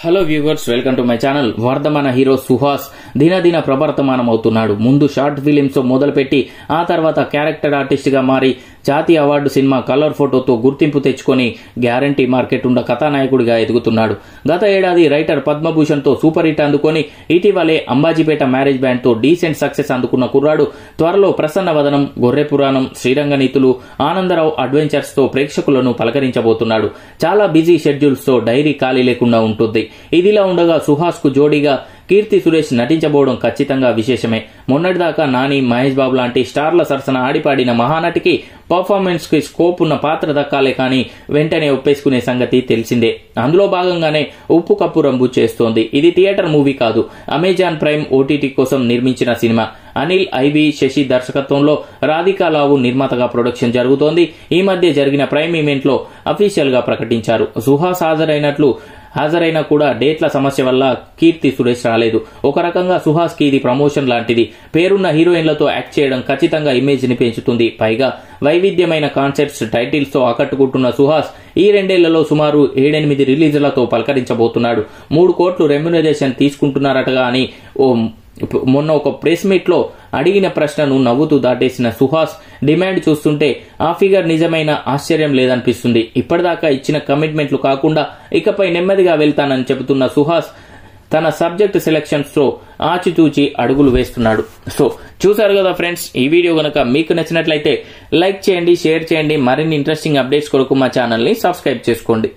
Hello viewers, welcome to my channel. Vardhamana hero Suhas దినదిన ప్రవర్తమానం అవుతున్నాడు. ముందు షార్ట్ ఫిలిమ్స్ తో మొదలుపెట్టి ఆ తర్వాత క్యారెక్టర్ ఆర్టిస్ట్ గా మారి జాతీయ అవార్డు సినిమా కలర్ ఫోటోతో గుర్తింపు తెచ్చుకొని గ్యారంటీ మార్కెట్ ఉన్న కథానాయకుడిగా ఎదుగుతున్నాడు. గత ఏడాది రైటర్ పద్మభూషణ్ తో సూపర్ హిట్ అందుకొని ఇటీవలే అంబాజీపేట మ్యారేజ్ బ్యాండ్ తో డీసెంట్ సక్సెస్ అందుకున్న కుర్రాడు త్వరలో ప్రసన్న వదనం, గొర్రె పురాణం, శ్రీరంగనీతులు, ఆనందరావు అడ్వెంచర్స్ తో ప్రేక్షకులను పలకరించబోతున్నాడు. చాలా బిజీ షెడ్యూల్స్ తో డైరీ ఖాళీ లేకుండా ఉంటుంది. ఇదిలా ఉండగా సుహాస్ కు జోడీగా కీర్తి సురేష్ నటించబోవడం ఖచ్చితంగా విశేషమే. మొన్నటిదాకా నాని, మహేష్ బాబు లాంటి స్టార్ల సరసన ఆడిపాడిన మహానటికి పర్ఫార్మెన్స్ కి స్కోప్ ఉన్న పాత్ర దక్కాలే కానీ వెంటనే ఒప్పేసుకునే సంగతి తెలిసిందే. అందులో భాగంగానే ఉప్పు కప్పు రంబు చేస్తోంది. ఇది థియేటర్ మూవీ కాదు, అమెజాన్ ప్రైమ్ ఓటీటీ కోసం నిర్మించిన సినిమా. అనిల్ ఐవి శశి దర్శకత్వంలో రాధికా లావు నిర్మాతగా ప్రొడక్షన్ జరుగుతోంది. ఈ మధ్య జరిగిన ప్రైమ్ ఈవెంట్ లో అఫీషియల్ గా ప్రకటించారు. సుహాస్ హాజరైనా కూడా డేట్ల సమస్య వల్ల కీర్తి సురేష్ రాలేదు. ఒక రకంగా సుహాస్ కి ఇది ప్రమోషన్ లాంటిది. పేరున్న హీరోయిన్లతో యాక్ట్ చేయడం ఖచ్చితంగా ఇమేజ్ ని పెంచుతుంది. పైగా వైవిధ్యమైన కాన్సెప్ట్స్, టైటిల్స్ తో ఆకట్టుకుంటున్న సుహాస్ ఈ 2 ఏళ్లలో సుమారు 7-8 రిలీజులతో పలకరించబోతున్నాడు. 3 కోట్లు రెమ్యునరేషన్ తీసుకుంటున్నారటగా అని మొన్న ఒక ప్రెస్ మీట్ లో అడిగిన ప్రశ్నను నవ్వుతూ దాటేసిన సుహాస్ డిమాండ్ చూస్తుంటే ఆ ఫిగర్ నిజమైన ఆశ్చర్యం లేదనిపిస్తుంది. ఇప్పటిదాకా ఇచ్చిన కమిట్మెంట్లు కాకుండా ఇకపై నెమ్మదిగా వెళ్తానని చెబుతున్న సుహాస్ తన సబ్జెక్ట్ సెలెక్షన్స్ తో ఆచితూచి అడుగులు వేస్తున్నాడు. సో చూసారు కదా ఫ్రెండ్స్, ఈ వీడియో గనక మీకు నచ్చినట్లయితే లైక్ చేయండి, షేర్ చేయండి. మరిన్ని ఇంట్రెస్టింగ్ అప్డేట్స్ కొరకు మా ఛానల్ ని సబ్స్క్రైబ్ చేసుకోండి.